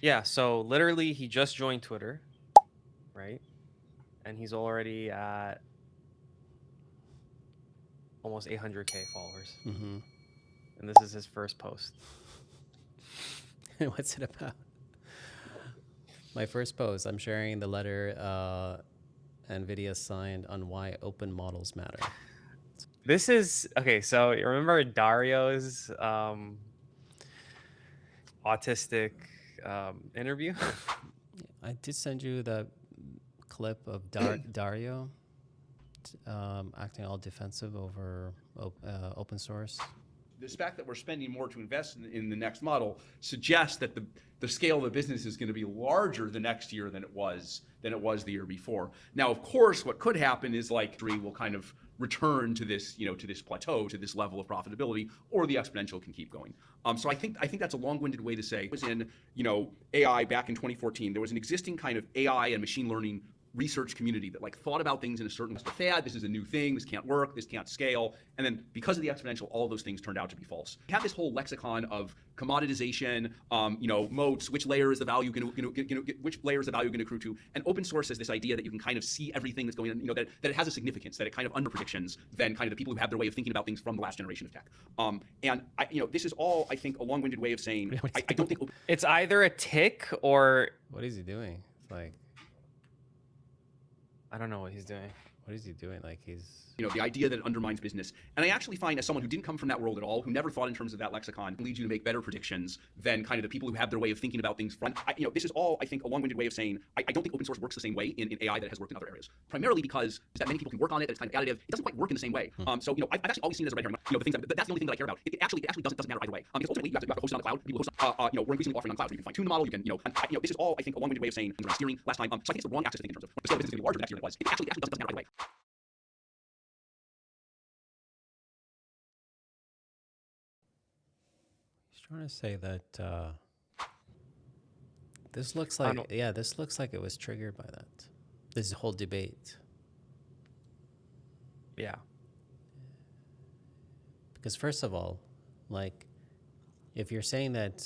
Yeah, so literally he just joined Twitter, right? And he's already at almost 800K followers. Mm-hmm. And this is his first post. What's it about? My first post, I'm sharing the letter NVIDIA signed on why open models matter. This is okay. So you remember Dario's autistic interview? I did send you the clip of Dario acting all defensive over open source. This fact that we're spending more to invest in the next model suggests that the scale of the business is going to be larger the next year than it was the year before. Now, of course, what could happen is like will kind of return to this, to this plateau, to this level of profitability, or the exponential can keep going. So I think that's a long-winded way to say. It was in AI back in 2014. There was an existing kind of AI and machine learning research community that like thought about things in a certain fad. This is a new thing. This can't work. This can't scale. And then because of the exponential, all of those things turned out to be false. We have this whole lexicon of commoditization, moats, which layer is the value going to accrue to, and open source is this idea that you can kind of see everything that's going on, that it has a significance, that it kind of under predictions than kind of the people who have their way of thinking about things from the last generation of tech. And this is all, I think, a long-winded way of saying I don't think it's either a tick or what is he doing? It's like, I don't know what he's doing. What is he doing? Like he's the idea that it undermines business. And I actually find, as someone who didn't come from that world at all, who never thought in terms of that lexicon, leads you to make better predictions than kind of the people who have their way of thinking about things from. This is all, I think, a long-winded way of saying I don't think open source works the same way in AI that it has worked in other areas. Primarily because that many people can work on it, that it's kind of additive. It doesn't quite work in the same way. So I've actually always seen it as a red herring. The things that's the only thing that I care about. It actually doesn't matter either way. Because ultimately you have to host it on the cloud. People host, we're increasingly offering on cloud. So you can fine-tune the model. You can, this is all, I think, a long-winded way of saying steering last time. So I think it's the wrong axis to think in terms of the scale of business is going to be larger next year than it was. It actually doesn't matter either way. trying to say that this looks like it was triggered by that. This whole debate. Yeah. Because first of all, like, if you're saying that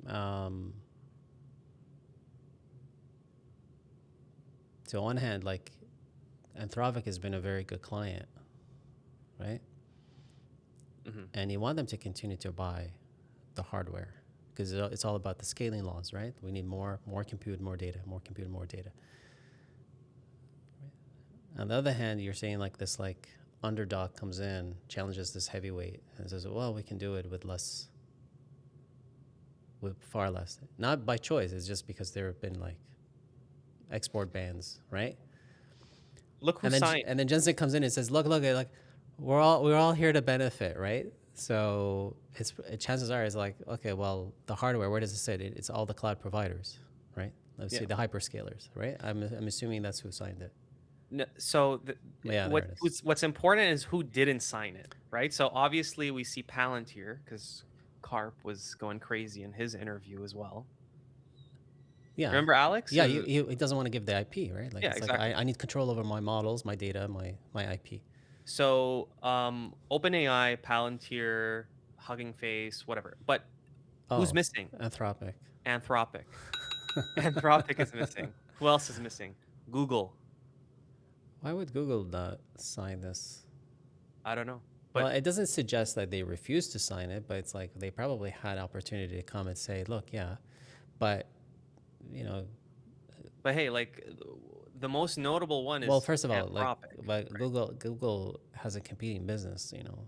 so on one hand, like, Anthropic has been a very good client, right? Mm-hmm. And you want them to continue to buy the hardware because it's all about the scaling laws, right? We need more compute, more data, more compute, more data. Right? On the other hand, you're saying like this, like, underdog comes in, challenges this heavyweight, and says, well, we can do it with far less. Not by choice, it's just because there have been like export bans, right? Look who signed. And then Jensen comes in and says, look, like, we're all here to benefit, right? So chances are it's like, okay, well, the hardware, where does it sit? It's all the cloud providers, right? Let's see, the hyperscalers, right? I'm assuming that's who signed it. No, so what's important is who didn't sign it, right? So obviously we see Palantir because Karp was going crazy in his interview as well. Yeah. Remember Alex? Yeah, he doesn't want to give the IP, right? Like, yeah, it's exactly. like I need control over my models, my data, my IP. So OpenAI, Palantir, Hugging Face, whatever. But who's missing? Anthropic. Anthropic is missing. Who else is missing? Google. Why would Google not sign this? I don't know. But well, it doesn't suggest that they refused to sign it, but it's like they probably had opportunity to come and say, look, yeah, but, you know. But hey, like, the most notable one is, well, first of all, Anthropic, like, right? Google has a competing business, you know.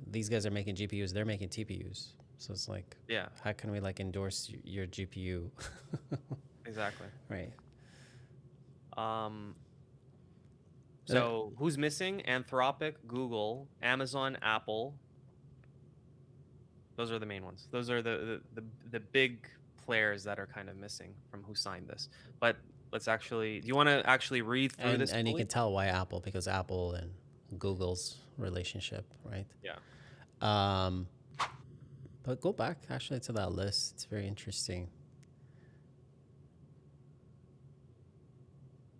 These guys are making GPUs, they're making TPUs. So it's like, yeah, how can we like endorse your GPU? Exactly. Right. So who's missing? Anthropic, Google, Amazon, Apple. Those are the main ones. Those are the big players that are kind of missing from who signed this. But let's actually, do you want to actually read through this? And you can tell why Apple, because Apple and Google's relationship, right? Yeah. But go back actually to that list. It's very interesting.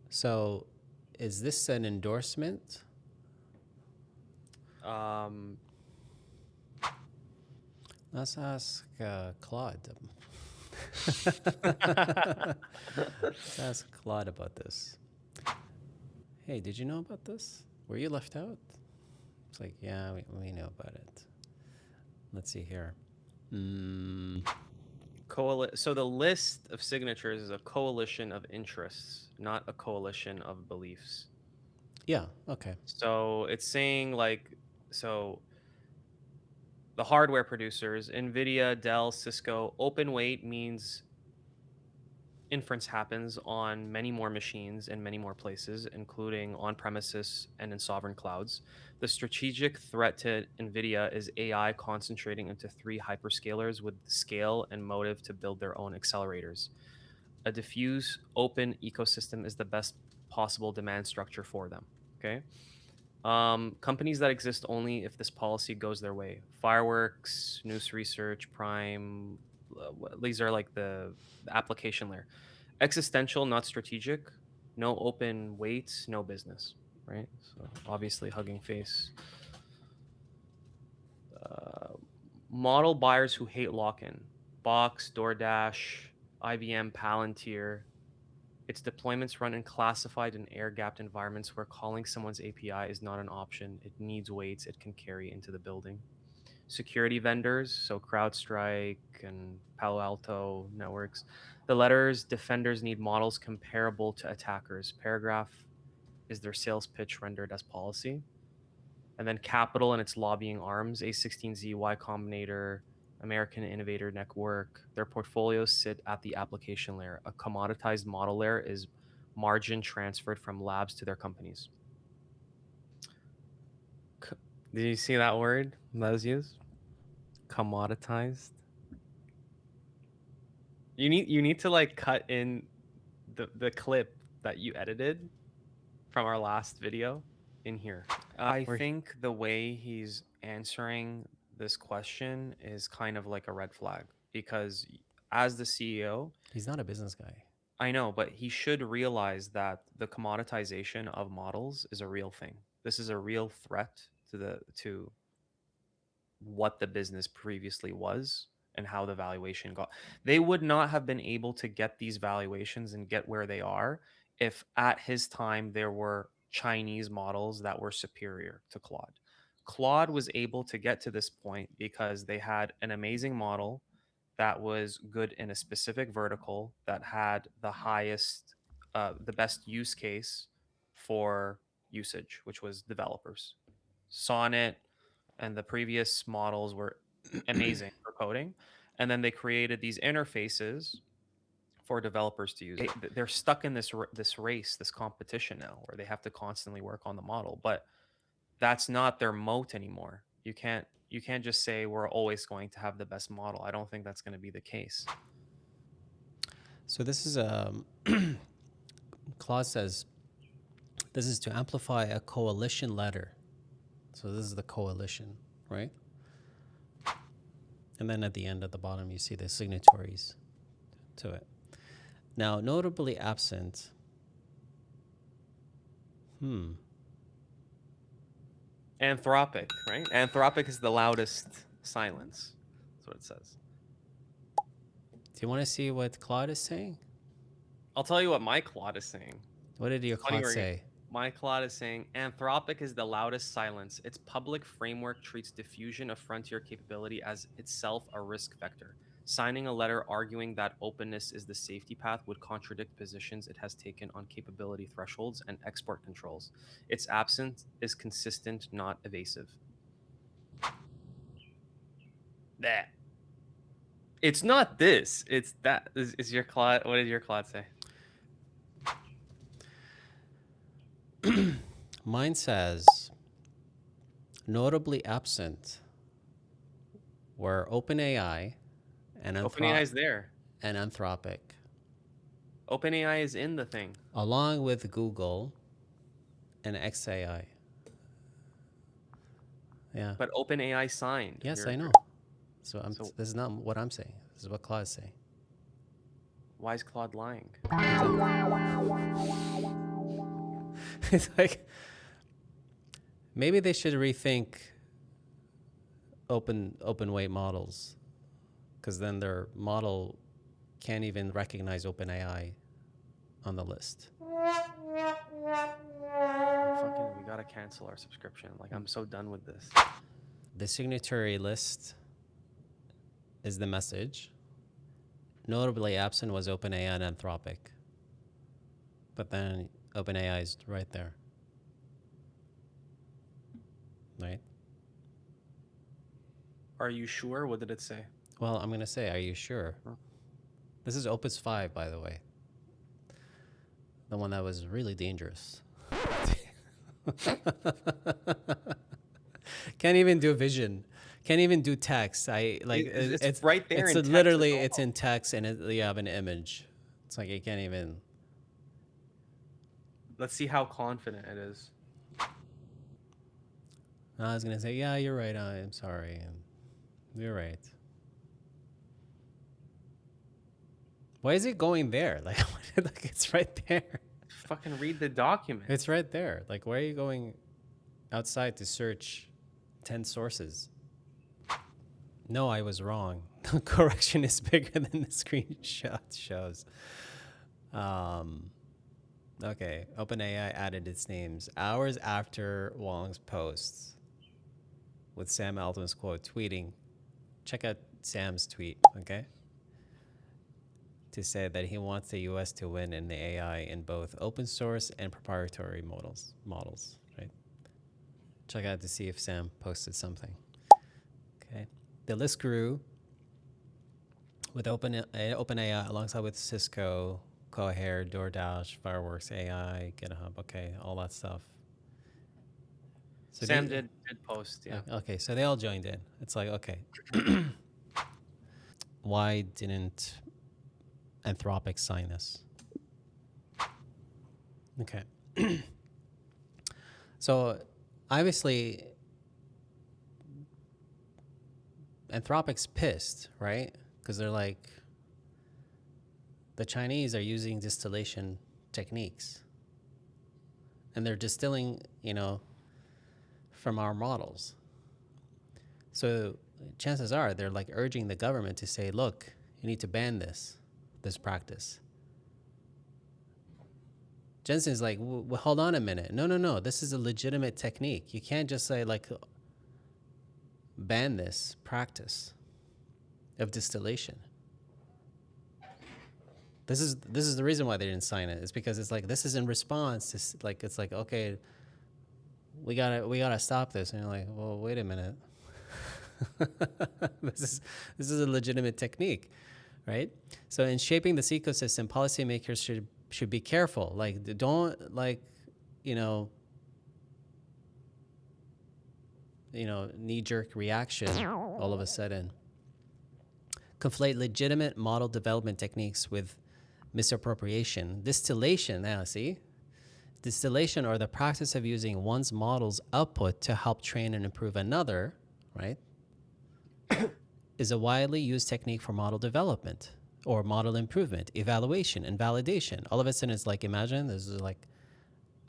So, is this an endorsement? Let's ask Claude. Let's ask Claude about this. Hey, did you know about this? Were you left out? It's like, yeah, we know about it. Let's see here. So the list of signatures is a coalition of interests, not a coalition of beliefs. Yeah, okay. So it's saying like, so the hardware producers, NVIDIA, Dell, Cisco, open weight means inference happens on many more machines in many more places, including on premises and in sovereign clouds. The strategic threat to NVIDIA is AI concentrating into 3 hyperscalers with the scale and motive to build their own accelerators. A diffuse, open ecosystem is the best possible demand structure for them. Okay. Companies that exist only if this policy goes their way. Fireworks, News Research, Prime. These are like the application layer. Existential, not strategic. No open weights, no business. Right. So obviously, Hugging Face. Model buyers who hate lock-in. Box, DoorDash, IBM, Palantir. Its deployments run in classified and air-gapped environments where calling someone's API is not an option. It needs weights it can carry into the building. Security vendors, so CrowdStrike and Palo Alto networks. The letters, defenders need models comparable to attackers. Paragraph is their sales pitch rendered as policy. And then Capital and its lobbying arms, A16Z, Y Combinator, American Innovator Network. Their portfolios sit at the application layer. A commoditized model layer is margin transferred from labs to their companies. Did you see that word that was used? Commoditized. You need to like cut in the clip that you edited from our last video in here. I think the way he's answering this question is kind of like a red flag, because as the CEO, he's not a business guy. I know, but he should realize that the commoditization of models is a real thing. This is a real threat to what the business previously was and how the valuation got. They would not have been able to get these valuations and get where they are if at his time there were Chinese models that were superior to Claude. Claude was able to get to this point because they had an amazing model that was good in a specific vertical that had the highest, the best use case for usage, which was developers. Sonnet and the previous models were amazing for coding. And then they created these interfaces for developers to use. They're stuck in this race, this competition now, where they have to constantly work on the model. But that's not their moat anymore. You can't just say we're always going to have the best model. I don't think that's going to be the case. So this is Claude says this is to amplify a coalition letter. So this is the coalition, right? And then at the end, at the bottom, you see the signatories to it. Now, notably absent. Anthropic, right? Anthropic is the loudest silence. That's what it says. Do you want to see what Claude is saying? I'll tell you what my Claude is saying. What did your Claude say? My Claude is saying, Anthropic is the loudest silence. Its public framework treats diffusion of frontier capability as itself a risk vector. Signing a letter arguing that openness is the safety path would contradict positions it has taken on capability thresholds and export controls. Its absence is consistent, not evasive. That. It's not this. It's that. Is your Claude? What did your Claude say? Mine says, notably absent were OpenAI and OpenAI is there. And Anthropic. OpenAI is in the thing. Along with Google and XAI. Yeah. But OpenAI signed. Yes, I know. So this is not what I'm saying. This is what Claude's saying. Why is Claude lying? It's like, maybe they should rethink open weight models, because then their model can't even recognize OpenAI on the list. We gotta cancel our subscription. Like, I'm so done with this. The signatory list is the message. Notably absent was OpenAI and Anthropic. But then OpenAI is right there. Right? Are you sure? What did it say? Well, I'm going to say, are you sure? Huh. This is Opus 5, by the way. The one that was really dangerous. Can't even do vision. Can't even do text. It's right there It's in text literally as well. it's in text and you have an image. It's like you can't even. Let's see how confident it is. I was gonna say, yeah, you're right. I'm sorry. You're right. Why is it going there? Like it's right there. Fucking read the document. It's right there. Like, why are you going outside to search 10 sources? No, I was wrong. The correction is bigger than the screenshot shows. Okay, OpenAI added its names hours after Wong's posts with Sam Altman's quote tweeting. Check out Sam's tweet, okay? To say that he wants the US to win in the AI in both open source and proprietary models, right? Check out to see if Sam posted something. Okay. The list grew with OpenAI alongside with Cisco, Cohere, DoorDash, Fireworks AI, GitHub, okay, all that stuff. So Sam did post, yeah. Okay, so they all joined in. It's like, okay, why didn't Anthropic sign this? Okay. So obviously Anthropic's pissed, right? Because they're like, the Chinese are using distillation techniques and they're distilling, from our models. So chances are they're like urging the government to say, look, you need to ban this practice. Jensen's like, well, hold on a minute. No. This is a legitimate technique. You can't just say like, ban this practice of distillation. This is the reason why they didn't sign it. It's because it's like, this is in response to like, it's like, okay, we gotta stop this. And you're like, well, wait a minute. This is a legitimate technique, right? So in shaping this ecosystem, policymakers should be careful. Like, don't knee-jerk reaction all of a sudden. Conflate legitimate model development techniques with misappropriation. Distillation, distillation or the practice of using one's model's output to help train and improve another, right, is a widely used technique for model development or model improvement, evaluation, and validation. All of a sudden, it's like, imagine this is like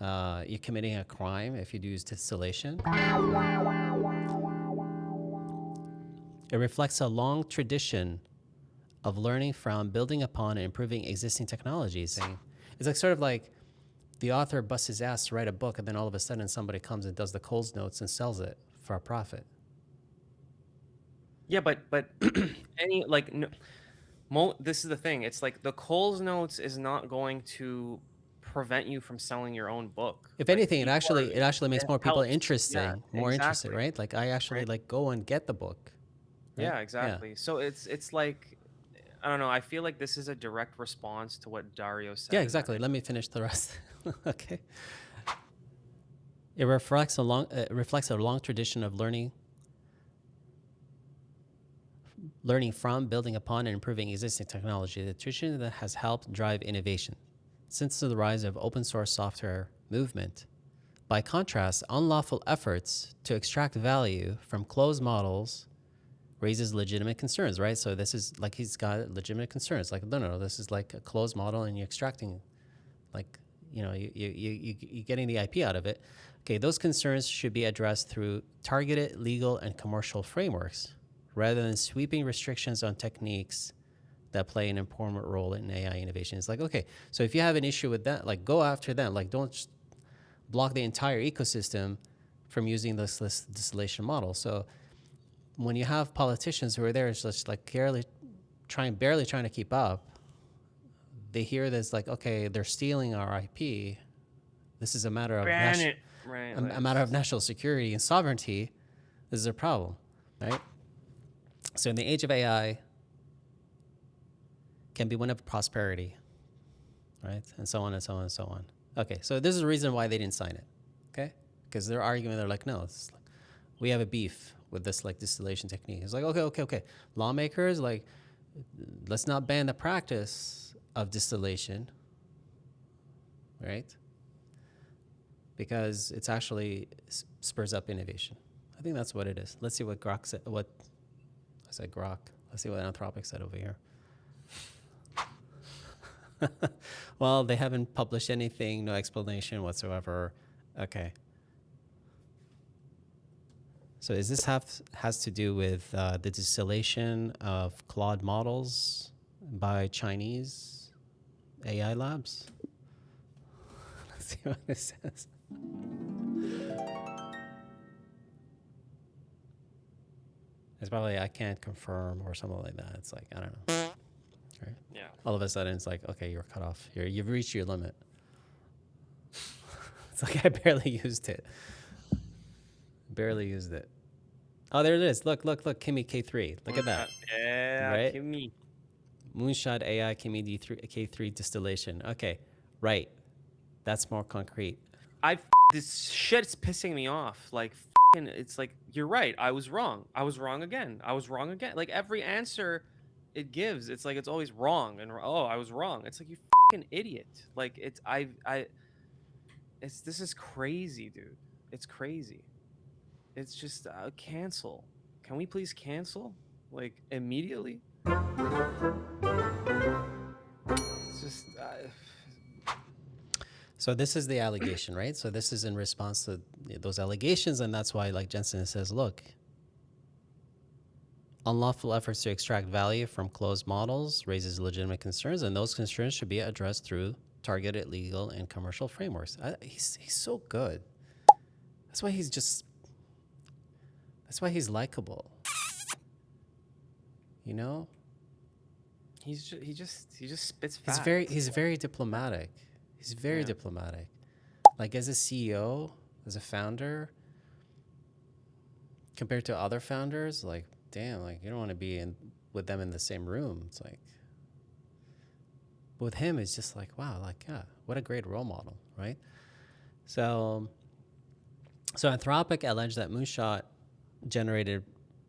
you're committing a crime if you use distillation. It reflects a long tradition of learning from, building upon, and improving existing technologies. It's like sort of like the author busts his ass to write a book, and then all of a sudden somebody comes and does the Coles notes and sells it for a profit. Yeah, but any like this is the thing. It's like the Coles notes is not going to prevent you from selling your own book. If anything, it actually makes more people interested, interested, right? Like I actually like go and get the book. Right? Yeah, exactly. Yeah. So it's like, I don't know. I feel like this is a direct response to what Dario said. Yeah, exactly. Let me finish the rest. Okay. It reflects a long tradition of learning from, building upon, and improving existing technology. The tradition that has helped drive innovation since the rise of open source software movement. By contrast, unlawful efforts to extract value from closed models raises legitimate concerns, right? So this is like, he's got legitimate concerns. Like, no, this is like a closed model and you're extracting, like, you're getting the IP out of it. Okay, those concerns should be addressed through targeted legal and commercial frameworks rather than sweeping restrictions on techniques that play an important role in AI innovation. It's like, okay, so if you have an issue with that, like go after them. Like don't just block the entire ecosystem from using this distillation model. So when you have politicians who are there, it's just like barely trying to keep up. They hear this like, okay, they're stealing our IP. This is a matter of a matter of national security and sovereignty. This is a problem, right? So in the age of AI, can be one of prosperity, right? And so on and so on and so on. Okay, so this is the reason why they didn't sign it, okay? Because they're arguing, they're like, no, it's like, we have a beef with this like distillation technique. It's like, okay. Lawmakers, like, let's not ban the practice of distillation, right? Because it's actually spurs up innovation. I think that's what it is. Let's see what Grok said. I said Grok. Let's see what Anthropic said over here. Well, they haven't published anything, no explanation whatsoever. Okay. So is this has to do with the distillation of Claude models by Chinese AI labs? Let's see what it says. It's probably I can't confirm or something like that. It's like, I don't know. Right? Yeah. All of a sudden, it's like, okay, you're cut off. You've reached your limit. It's like I barely used it. Oh, there it is. Look, Kimi K3. Look at that. Yeah, right? Kimi. Moonshot AI Kimi K3 distillation. Okay, right. That's more concrete. This shit's pissing me off. Like, it's like, you're right. I was wrong. I was wrong again. Like every answer it gives, it's like it's always wrong. And I was wrong. It's like, you fucking idiot. Like this is crazy, dude. It's crazy. It's just cancel. Can we please cancel? Like immediately? It's just So this is the allegation, right? So this is in response to those allegations, and that's why, like Jensen says, look, unlawful efforts to extract value from closed models raises legitimate concerns, and those concerns should be addressed through targeted legal and commercial frameworks. He's so good. That's why he's likable. You know? he just spits He's facts. very diplomatic. He's very diplomatic. Like as a CEO, as a founder, compared to other founders, like, damn, like you don't want to be with them in the same room. It's like, but with him, it's just like, wow, like, yeah, what a great role model, right? So Anthropic alleged that Moonshot generated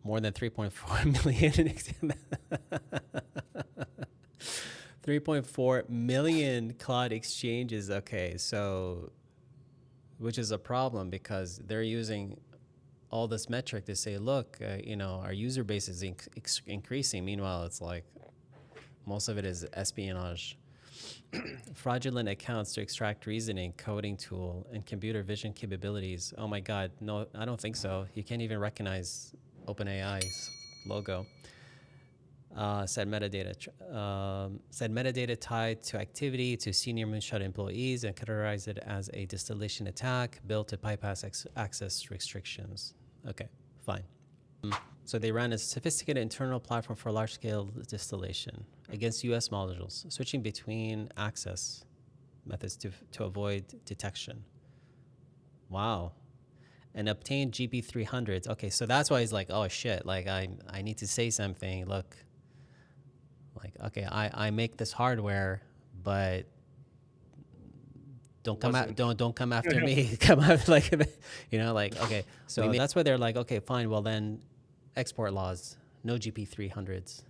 more than 3.4 million 3.4 million Claude exchanges. Okay, so which is a problem because they're using all this metric to say, look, our user base is increasing. Meanwhile, it's like most of it is espionage. Fraudulent accounts to extract reasoning, coding tool, and computer vision capabilities. Oh my God, no, I don't think so. You can't even recognize OpenAI's logo. Said metadata tied to activity to senior Moonshot employees and categorized it as a distillation attack built to bypass access restrictions. Okay, fine. So they ran a sophisticated internal platform for large-scale distillation against U.S. modules, switching between access methods to avoid detection. Wow. And obtained GB300s. Okay, so that's why he's like, oh shit, like I need to say something. Look, like, okay, I make this hardware, but don't come after me. Come out like, like, okay. So that's why they're like, okay, fine. Well then, export laws, no GP300s,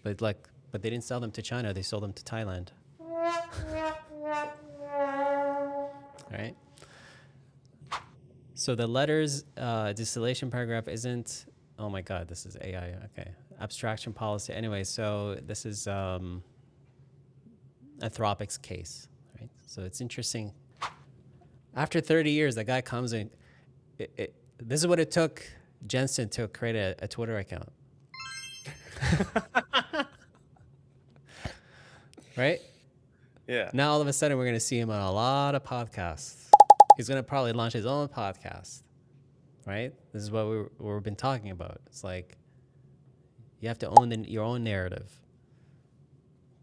but they didn't sell them to China. They sold them to Thailand. All right. So the letters distillation paragraph isn't. Oh my God, this is AI. Okay, abstraction policy. Anyway, so this is Anthropic's case, right? So it's interesting. After 30 years, the guy comes in. This is what it took Jensen to create a Twitter account. right? Yeah. Now all of a sudden we're going to see him on a lot of podcasts. He's going to probably launch his own podcast, right? This is what we've been talking about. It's like you have to own your own narrative.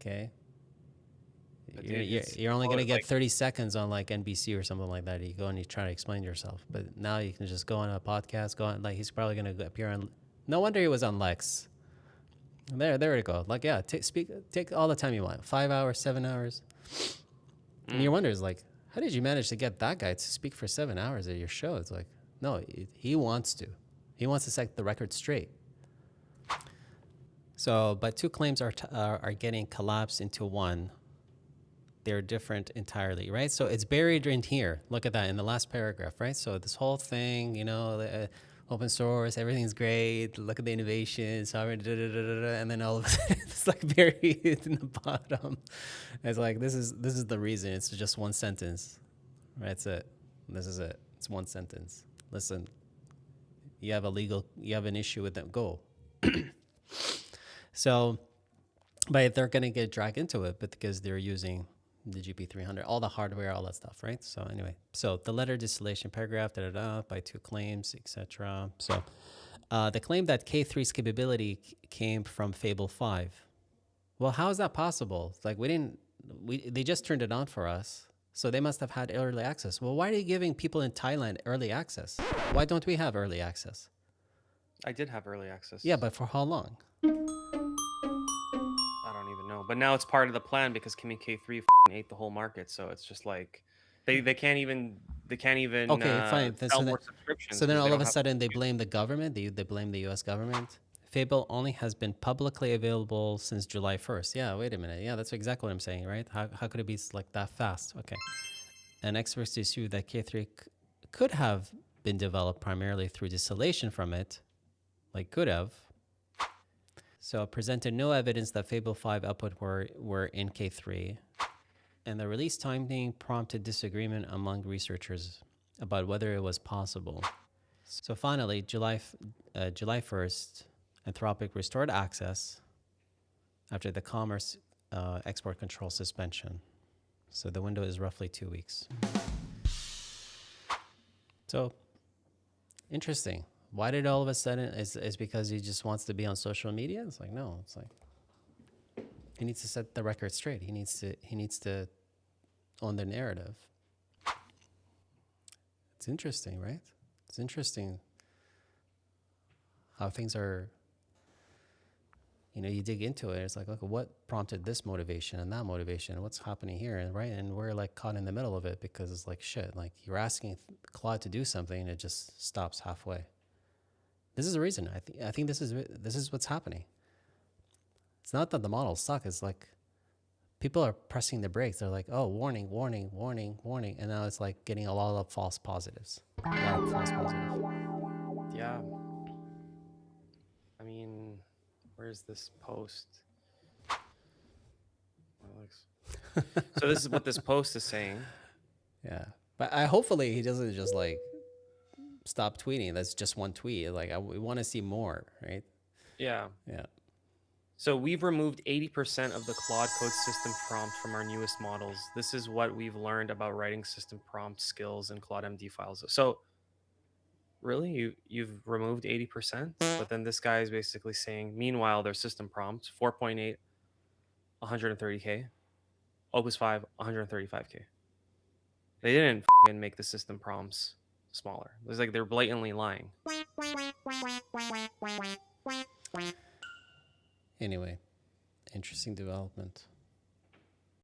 Okay. You're only going to get 30 seconds on like NBC or something like that. You go and you try to explain yourself. But now you can just go on a podcast, go on, like he's probably going to appear on. No wonder he was on Lex. There we go. Like, yeah, take all the time you want. 5 hours, 7 hours. And your wonder is like, how did you manage to get that guy to speak for 7 hours at your show? It's like, no, he wants to. He wants to set the record straight. So, but two claims are getting collapsed into one. They're different entirely, right? So it's buried in here. Look at that in the last paragraph, right? So this whole thing, you know, open source, everything's great. Look at the innovation, sovereign, and then all of a sudden it's like buried in the bottom. It's like this is the reason. It's just one sentence. Right, that's it. This is it. It's one sentence. Listen, you have an issue with them. Go. So, but they're gonna get dragged into it, but because they're using the GP300, all the hardware, all that stuff, right? So anyway, so the letter distillation paragraph, by two claims, etc. So the claim that K3's capability came from Fable 5. Well, how is that possible? It's like they just turned it on for us, so they must have had early access. Well, why are you giving people in Thailand early access? Why don't we have early access? I did have early access. Yeah, but for how long? I don't even know. But now it's part of the plan because Kimi K3 ate the whole market. So it's just like they can't even Okay, fine. sell more subscriptions. So then 'cause they all of don't a have sudden they blame the government. They blame the U.S. government. Fable only has been publicly available since July 1st. Yeah, wait a minute. Yeah, that's exactly what I'm saying, right? How could it be like that fast? Okay. And experts assume that K3 could have been developed primarily through distillation from it, like could have. So presented no evidence that Fable 5 output were in K3. And the release timing prompted disagreement among researchers about whether it was possible. So finally, July 1st, Anthropic restored access after the commerce export control suspension. So the window is roughly 2 weeks. So interesting. Why did all of a sudden, is because he just wants to be on social media? It's like, no, it's like, he needs to set the record straight. He needs to own the narrative. It's interesting, right? It's interesting how things are, you dig into it. It's like, look, what prompted this motivation and that motivation? What's happening here? And right, and we're like caught in the middle of it because it's like, shit, like you're asking Claude to do something and it just stops halfway. This is the reason. I think this is what's happening. It's not that the models suck. It's like people are pressing the brakes. They're like, oh, warning, warning, warning, warning. And now it's like getting a lot of false positives. Yeah. I mean, where's this post? So this is what this post is saying. Yeah. But hopefully he doesn't just like stop tweeting. That's just one tweet. Like we want to see more, right? Yeah. Yeah. So we've removed 80% of the Claude Code system prompt from our newest models. This is what we've learned about writing system prompt skills in Claude MD files. So really, you've removed 80%, but then this guy is basically saying, meanwhile, their system prompt 4.8, 130K, Opus 5, 135K. They didn't make the system prompts smaller. It's like they're blatantly lying. Anyway, interesting development.